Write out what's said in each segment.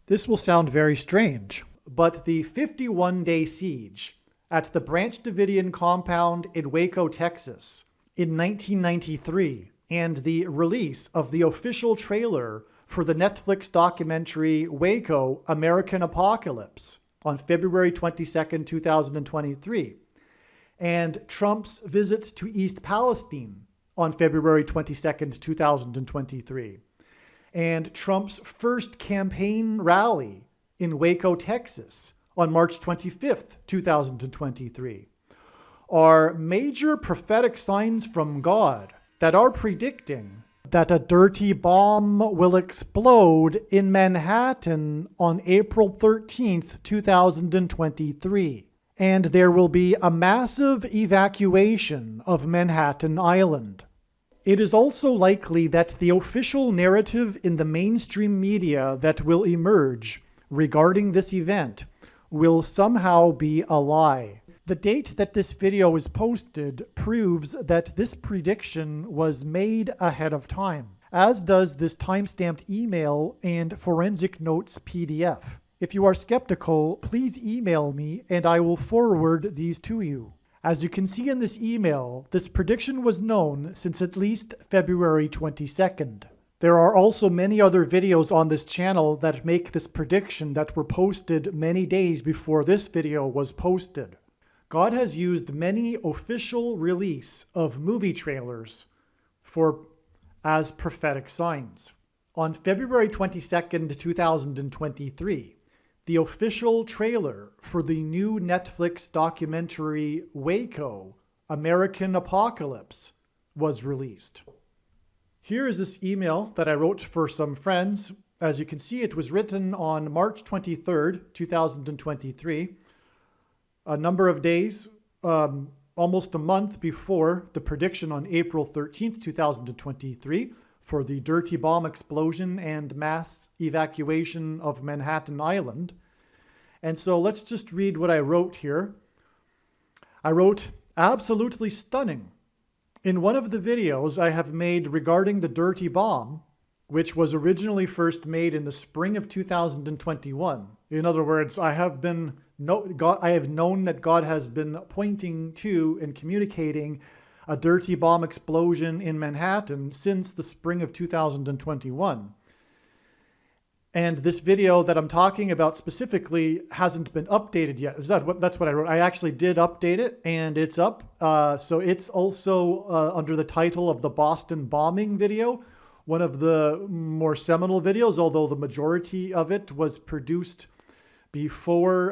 This will sound very strange, but the 51-day siege at the Branch Davidian compound in Waco, Texas in 1993, and the release of the official trailer for the Netflix documentary WACO, American Apocalypse on February 22nd, 2023, and Trump's visit to East Palestine on February 22nd, 2023, and Trump's first campaign rally in Waco, Texas on March 25th, 2023, are major prophetic signs from God that are predicting that a dirty bomb will explode in Manhattan on April 13th, 2023, and there will be a massive evacuation of Manhattan Island. It is also likely that the official narrative in the mainstream media that will emerge regarding this event will somehow be a lie. The date that this video is posted proves that this prediction was made ahead of time, as does this timestamped email and forensic notes PDF. If you are skeptical, please email me and I will forward these to you. As you can see in this email, this prediction was known since at least February 22nd. There are also many other videos on this channel that make this prediction that were posted many days before this video was posted. God has used many official release of movie trailers as prophetic signs. On February 22nd, 2023, the official trailer for the new Netflix documentary WACO, American Apocalypse, was released. Here is this email that I wrote for some friends. As you can see, it was written on March 23rd, 2023, a number of days, almost a month before the prediction on April 13th, 2023, for the dirty bomb explosion and mass evacuation of Manhattan Island. And so let's just read what I wrote here. I wrote, "Absolutely stunning. In one of the videos I have made regarding the dirty bomb, which was originally first made in the spring of 2021. In other words, I have known that God has been pointing to and communicating a dirty bomb explosion in Manhattan since the spring of 2021. And this video that I'm talking about specifically hasn't been updated yet." That's what I wrote. I actually did update it, and it's up. So it's also under the title of the Boston bombing video, one of the more seminal videos, although the majority of it was produced before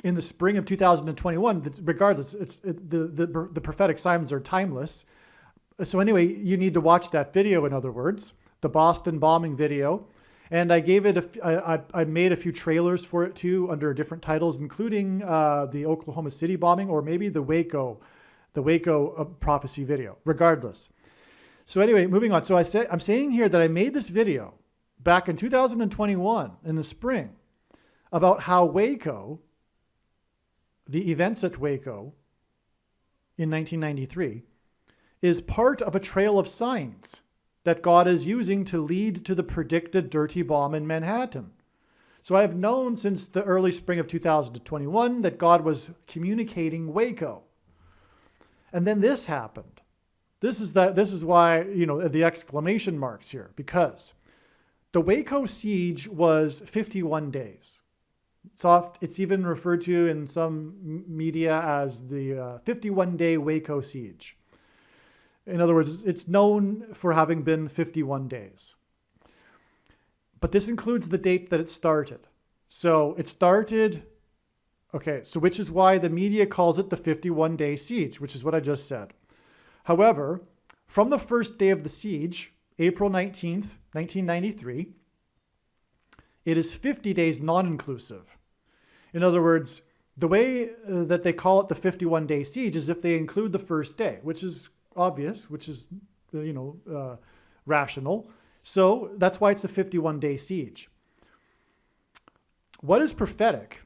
in the spring of 2021. Regardless, the prophetic signs are timeless. So anyway, you need to watch that video, in other words, the Boston bombing video. And I gave it, I made a few trailers for it too under different titles, including the Oklahoma City bombing, or maybe the WACO prophecy video, regardless. So anyway, moving on. So I'm saying here that I made this video back in 2021 in the spring about how WACO, the events at WACO in 1993, is part of a trail of signs that God is using to lead to the predicted dirty bomb in Manhattan. So I have known since the early spring of 2021 that God was communicating WACO. And then this happened. This is why, the exclamation marks here, because the WACO siege was 51 days. It's even referred to in some media as the 51-day WACO siege. In other words, it's known for having been 51 days. But this includes the date that it started. So it started, which is why the media calls it the 51-day siege, which is what I just said. However, from the first day of the siege, April 19th, 1993, it is 50 days non-inclusive. In other words, the way that they call it the 51-day siege is if they include the first day, which is obvious, which is, rational. So that's why it's a 51-day siege. What is prophetic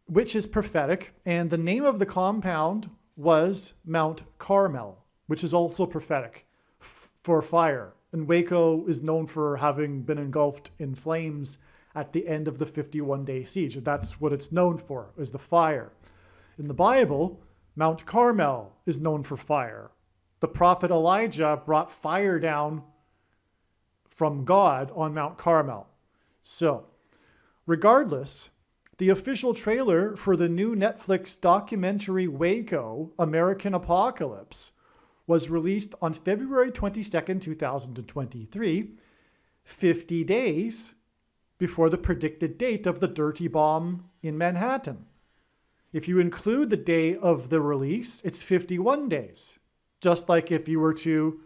which is prophetic, and the name of the compound was Mount Carmel, which is also prophetic for fire. And Waco is known for having been engulfed in flames at the end of the 51-day siege. That's what it's known for, is the fire. In the Bible, Mount Carmel is known for fire. The prophet Elijah brought fire down from God on Mount Carmel. So, regardless, the official trailer for the new Netflix documentary WACO, American Apocalypse, was released on February 22nd, 2023, 50 days before the predicted date of the dirty bomb in Manhattan. If you include the day of the release, it's 51 days. Just like if you were to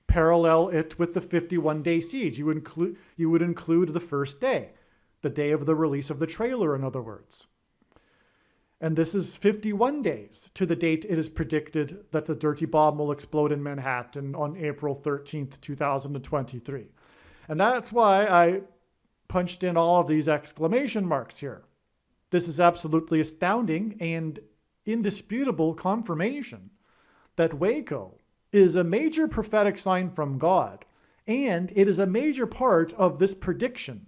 parallel it with the 51-day siege, you would include the first day, the day of the release of the trailer, in other words. And this is 51 days to the date it is predicted that the dirty bomb will explode in Manhattan on April 13th, 2023. And that's why I punched in all of these exclamation marks here. This is absolutely astounding and indisputable confirmation that WACO is a major prophetic sign from God, and it is a major part of this prediction.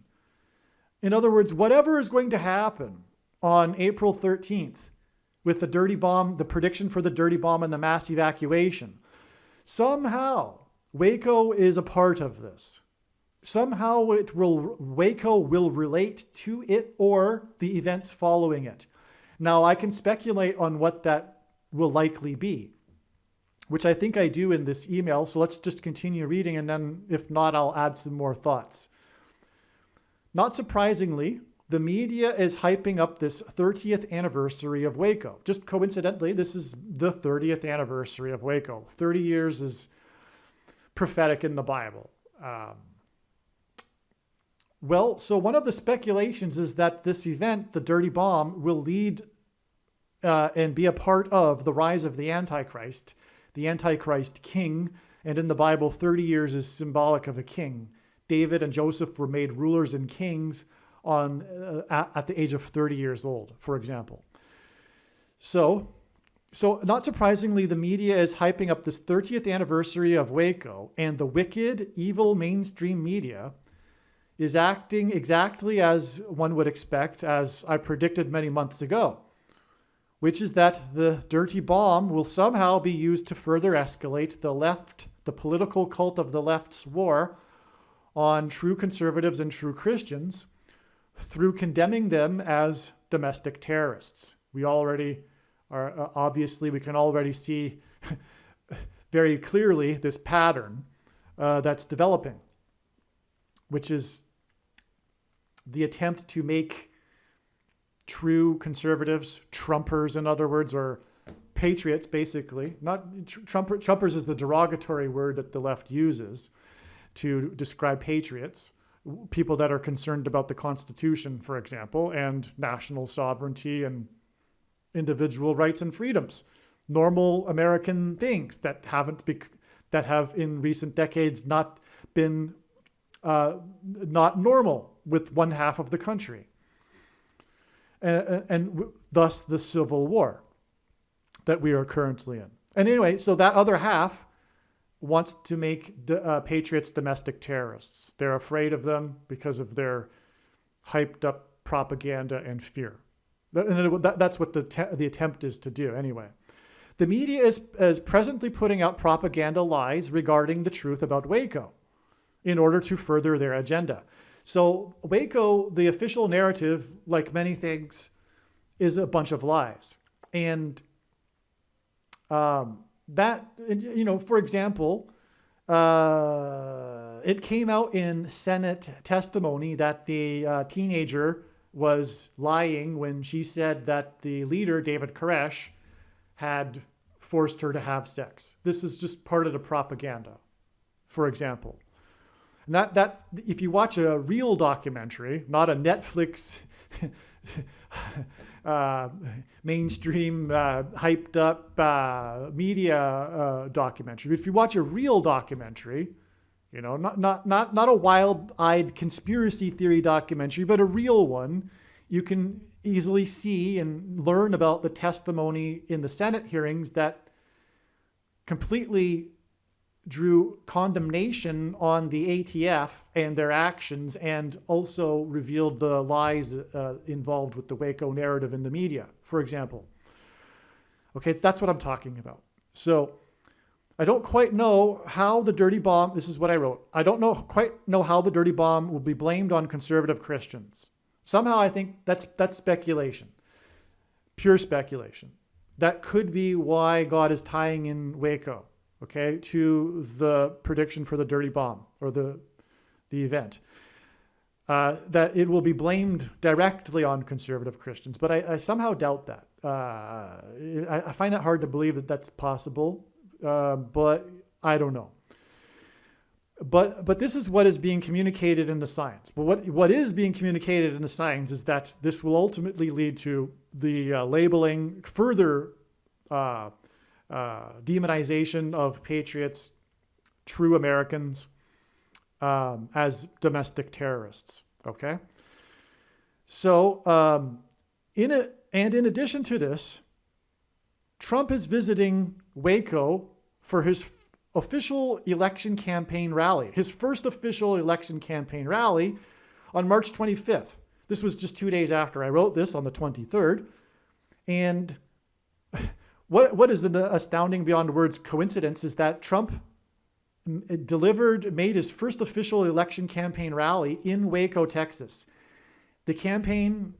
In other words, whatever is going to happen on April 13th with the dirty bomb, the prediction for the dirty bomb and the mass evacuation, somehow WACO is a part of this. Somehow WACO will relate to it or the events following it. Now, I can speculate on what that will likely be, which I think I do in this email. So let's just continue reading, and then if not, I'll add some more thoughts. Not surprisingly, the media is hyping up this 30th anniversary of WACO. Just coincidentally, this is the 30th anniversary of WACO. 30 years is prophetic in the Bible. So one of the speculations is that this event, the dirty bomb, will lead and be a part of the rise of the Antichrist king. And in the Bible, 30 years is symbolic of a king. David and Joseph were made rulers and kings at the age of 30 years old, for example. So not surprisingly, the media is hyping up this 30th anniversary of WACO, and the wicked, evil mainstream media is acting exactly as one would expect, as I predicted many months ago, which is that the dirty bomb will somehow be used to further escalate the political cult of the left's war on true conservatives and true Christians through condemning them as domestic terrorists. We already are, obviously, we can already see very clearly this pattern that's developing, which is the attempt to make true conservatives, Trumpers, in other words, or patriots, basically. Not Trumpers is the derogatory word that the left uses to describe patriots, people that are concerned about the Constitution, for example, and national sovereignty and individual rights and freedoms, normal American things that have in recent decades not been not normal with one half of the country, and thus the Civil War that we are currently in. And anyway, so that other half wants to make patriots domestic terrorists. They're afraid of them because of their hyped up propaganda and fear. That's what the attempt is to do anyway. The media is presently putting out propaganda lies regarding the truth about WACO in order to further their agenda. So WACO, the official narrative, like many things, is a bunch of lies. And that, for example, it came out in Senate testimony that the teenager was lying when she said that the leader, David Koresh, had forced her to have sex. This is just part of the propaganda, for example. And that's if you watch a real documentary, not a Netflix mainstream hyped up media documentary. If you watch a real documentary, not a wild-eyed conspiracy theory documentary, but a real one, you can easily see and learn about the testimony in the Senate hearings that completely drew condemnation on the ATF and their actions, and also revealed the lies involved with the WACO narrative in the media, for example. Okay, that's what I'm talking about. So I don't quite know how the dirty bomb, this is what I wrote, I don't quite know how the dirty bomb will be blamed on conservative Christians. Somehow I think that's speculation, pure speculation. That could be why God is tying in WACO, okay, to the prediction for the dirty bomb, or the event. That it will be blamed directly on conservative Christians, but I somehow doubt that. I find it hard to believe that that's possible, but I don't know. But this is what is being communicated in the science. But what is being communicated in the science is that this will ultimately lead to the labeling, further demonization of patriots, true Americans, as domestic terrorists. Okay. So in addition to this, Trump is visiting WACO for his official election campaign rally, his first official election campaign rally on March 25th. This was just 2 days after I wrote this, on the 23rd. And what is an astounding beyond words coincidence is that Trump made his first official election campaign rally in Waco, Texas. The campaign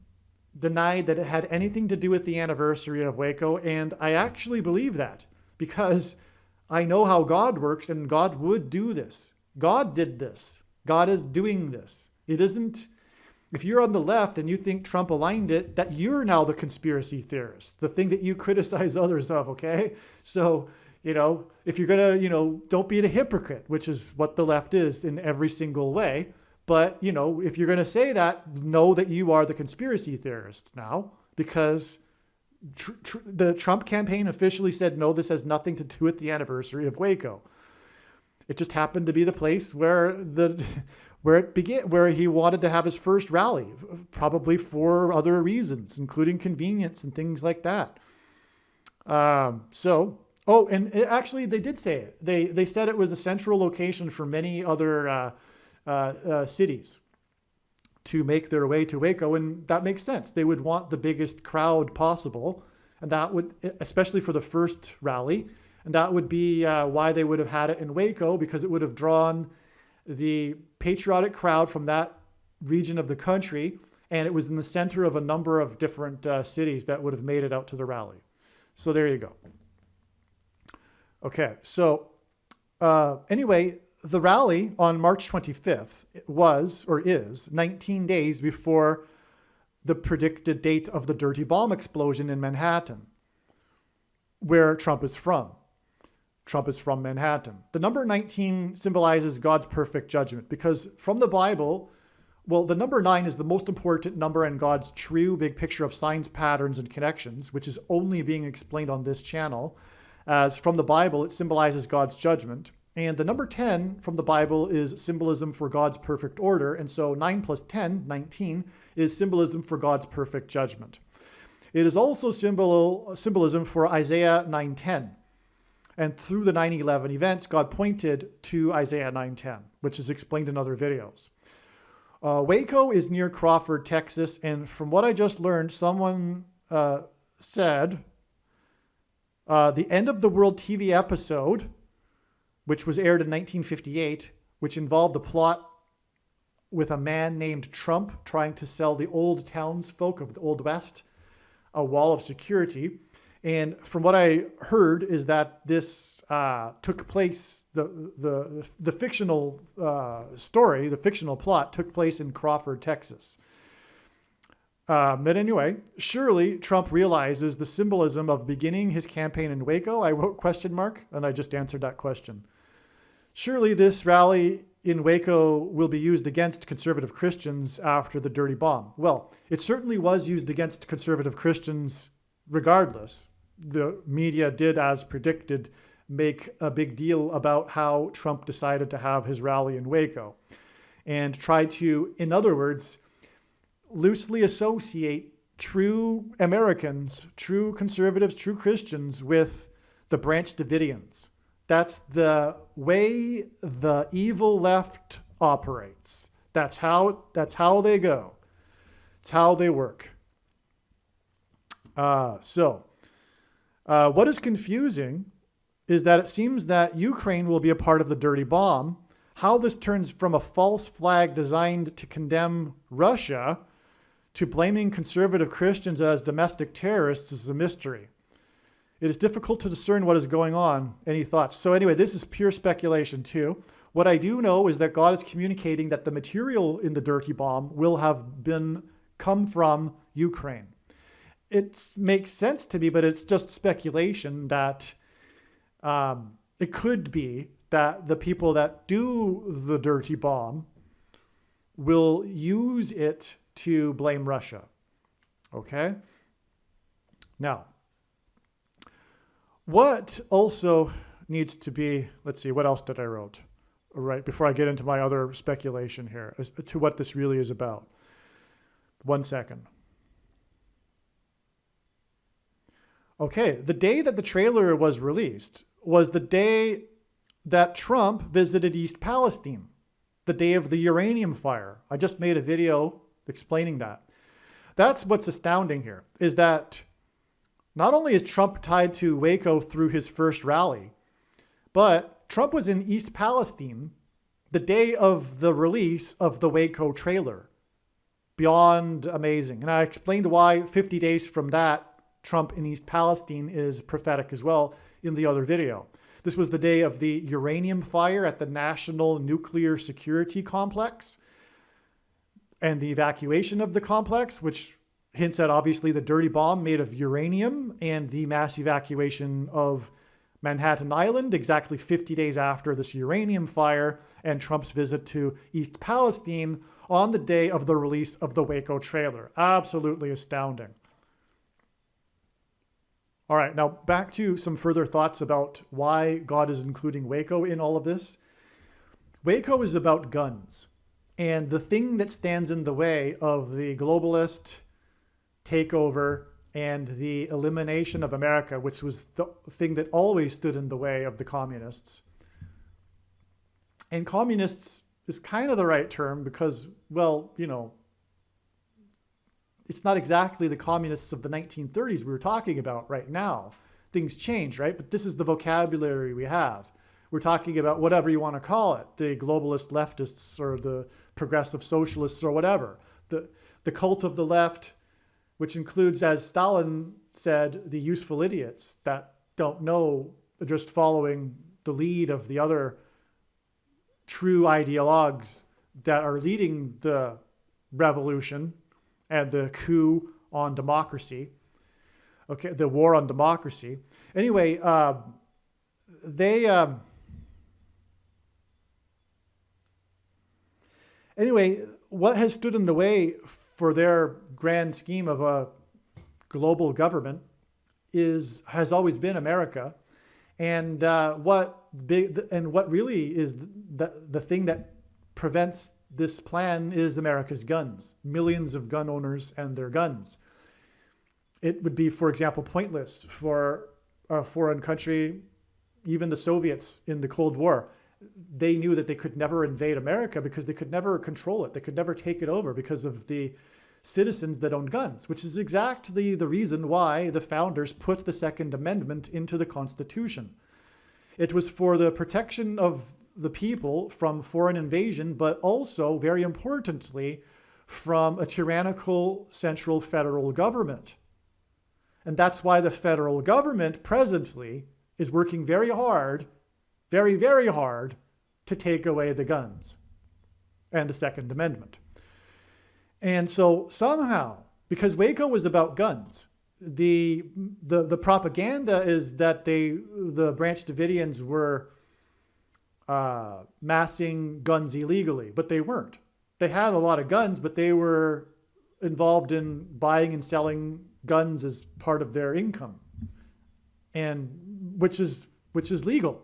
denied that it had anything to do with the anniversary of Waco, and I actually believe that, because I know how God works, and God would do this. God did this. God is doing this. It isn't, if you're on the left and you think Trump aligned it, that you're now the conspiracy theorist, the thing that you criticize others of, okay? So, if you're going to, don't be a hypocrite, which is what the left is in every single way. But, if you're going to say that, know that you are the conspiracy theorist now, because the Trump campaign officially said, no, this has nothing to do with the anniversary of Waco. It just happened to be the place where it began, where he wanted to have his first rally, probably for other reasons, including convenience and things like that. Actually, they did say it. They said it was a central location for many other cities to make their way to Waco, and that makes sense. They would want the biggest crowd possible, and that would, especially for the first rally, and that would be why they would have had it in Waco, because it would have drawn the patriotic crowd from that region of the country, and it was in the center of a number of different cities that would have made it out to the rally. So there you go. Okay, so anyway, the rally on March 25th was, or is, 19 days before the predicted date of the dirty bomb explosion in Manhattan, where Trump is from. Trump is from Manhattan. The number 19 symbolizes God's perfect judgment, because from the Bible, well, the number 9 is the most important number in God's true big picture of signs, patterns, and connections, which is only being explained on this channel. As from the Bible, it symbolizes God's judgment. And the number 10 from the Bible is symbolism for God's perfect order. And so 9 plus 10, 19, is symbolism for God's perfect judgment. It is also symbolism for Isaiah 9:10. And through the 9/11 events, God pointed to Isaiah 9:10, which is explained in other videos. Waco is near Crawford, Texas. And from what I just learned, someone said the End of the World TV episode, which was aired in 1958, which involved a plot with a man named Trump trying to sell the old townsfolk of the Old West a wall of security. And from what I heard is that this took place, the fictional story, the fictional plot took place in Crawford, Texas. But anyway, surely Trump realizes the symbolism of beginning his campaign in Waco. I wrote ? And I just answered that question. Surely this rally in Waco will be used against conservative Christians after the dirty bomb. Well, it certainly was used against conservative Christians regardless. The media did, as predicted, make a big deal about how Trump decided to have his rally in Waco and try to, in other words, loosely associate true Americans, true conservatives, true Christians with the Branch Davidians. That's the way the evil left operates. That's how they go. It's how they work. What is confusing is that it seems that Ukraine will be a part of the dirty bomb. How this turns from a false flag designed to condemn Russia to blaming conservative Christians as domestic terrorists is a mystery. It is difficult to discern what is going on. Any thoughts? So anyway, this is pure speculation too. What I do know is that God is communicating that the material in the dirty bomb will have come from Ukraine. It makes sense to me, but it's just speculation that it could be that the people that do the dirty bomb will use it to blame Russia. Okay? Now, what also needs to be, let's see, what else did I wrote? All right, before I get into my other speculation here as to what this really is about. 1 second. Okay, the day that the trailer was released was the day that Trump visited East Palestine, the day of the uranium fire. I just made a video explaining that. That's what's astounding here, is that not only is Trump tied to WACO through his first rally, but Trump was in East Palestine the day of the release of the WACO trailer. Beyond amazing. And I explained why 50 days from that, Trump in East Palestine is prophetic as well in the other video. This was the day of the uranium fire at the National Nuclear Security Complex and the evacuation of the complex, which hints at obviously the dirty bomb made of uranium, and the mass evacuation of Manhattan Island exactly 50 days after this uranium fire, and Trump's visit to East Palestine on the day of the release of the WACO trailer. Absolutely astounding. All right, now back to some further thoughts about why God is including WACO in all of this. WACO is about guns. And the thing that stands in the way of the globalist takeover and the elimination of America, which was the thing that always stood in the way of the communists. And communists is kind of the right term because, well, you know, it's not exactly the communists of the 1930s we were talking about right now. Things change, right? But this is the vocabulary we have. We're talking about whatever you want to call it, the globalist leftists or the progressive socialists or whatever. The cult of the left, which includes, as Stalin said, the useful idiots that don't know, just following the lead of the other true ideologues that are leading the revolution and the coup on democracy. Okay, the war on democracy. Anyway, what has stood in the way for their grand scheme of a global government has always been America, and what really is the thing that prevents this plan is America's guns, millions of gun owners and their guns. It would be, for example, pointless for a foreign country, even the Soviets in the Cold War. They knew that they could never invade America because they could never control it. They could never take it over because of the citizens that own guns, which is exactly the reason why the founders put the Second Amendment into the Constitution. It was for the protection of the people from foreign invasion, but also, very importantly, from a tyrannical central federal government. And that's why the federal government presently is working very hard, very, very hard, to take away the guns and the Second Amendment. And so somehow, because WACO was about guns, the propaganda is that the Branch Davidians were massing guns illegally, but they weren't. They had a lot of guns, but they were involved in buying and selling guns as part of their income, and which is legal.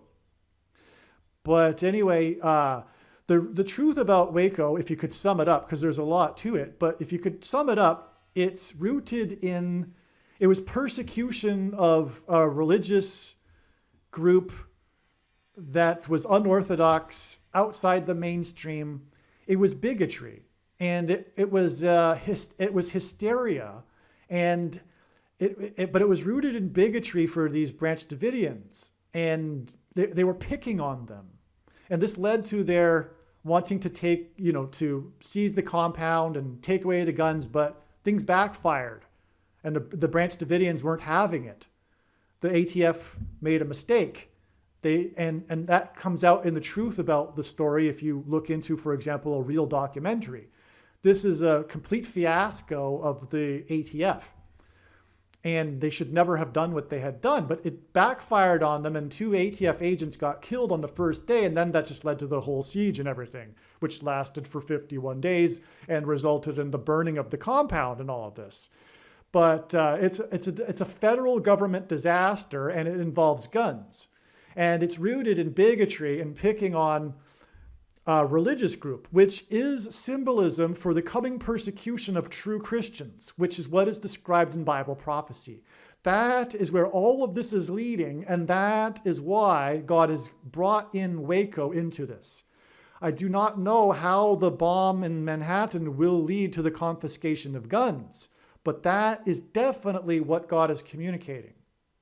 But anyway, the truth about WACO, if you could sum it up, because there's a lot to it, but if you could sum it up, it's rooted in, it was persecution of a religious group that was unorthodox, outside the mainstream. It was bigotry, and it was hysteria, and but it was rooted in bigotry for these Branch Davidians, and they were picking on them, and this led to their wanting to to seize the compound and take away the guns, but things backfired, and the Branch Davidians weren't having it. The ATF made a mistake. And that comes out in the truth about the story if you look into, for example, a real documentary. This is a complete fiasco of the ATF. And they should never have done what they had done, but it backfired on them, and 2 ATF agents got killed on the first day, and then that just led to the whole siege and everything, which lasted for 51 days and resulted in the burning of the compound and all of this. But it's a federal government disaster, and it involves guns. And it's rooted in bigotry and picking on a religious group, which is symbolism for the coming persecution of true Christians, which is what is described in Bible prophecy. That is where all of this is leading, and that is why God has brought in WACO into this. I do not know how the bomb in Manhattan will lead to the confiscation of guns, but that is definitely what God is communicating.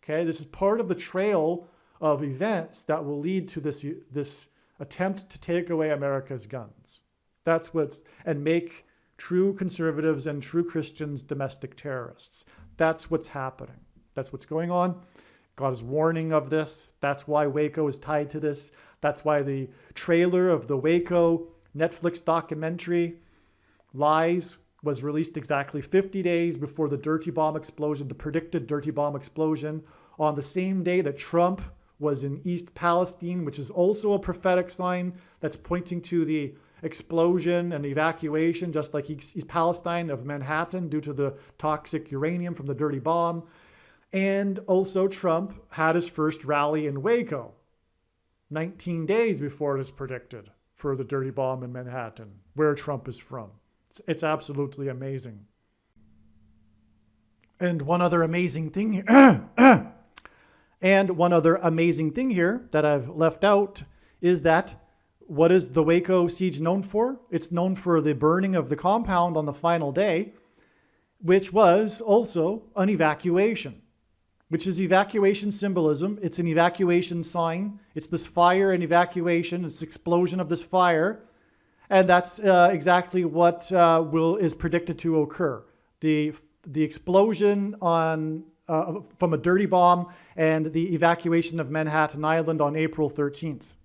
Okay, this is part of the trail of events that will lead to this attempt to take away America's guns. And make true conservatives and true Christians domestic terrorists. That's what's happening. That's what's going on. God is warning of this. That's why WACO is tied to this. That's why the trailer of the WACO Netflix documentary, Lies, was released exactly 50 days before the dirty bomb explosion, the predicted dirty bomb explosion, on the same day that Trump was in East Palestine, which is also a prophetic sign that's pointing to the explosion and evacuation, just like East Palestine, of Manhattan due to the toxic uranium from the dirty bomb. And also Trump had his first rally in Waco 19 days before it is predicted for the dirty bomb in Manhattan, where Trump is from. It's absolutely amazing. And one other amazing thing here, that I've left out is that what is the Waco siege known for? It's known for the burning of the compound on the final day, which was also an evacuation, which is evacuation symbolism. It's an evacuation sign. It's this fire and evacuation, it's the explosion of this fire. And that's exactly what is predicted to occur. The explosion from a dirty bomb and the evacuation of Manhattan Island on April 13th.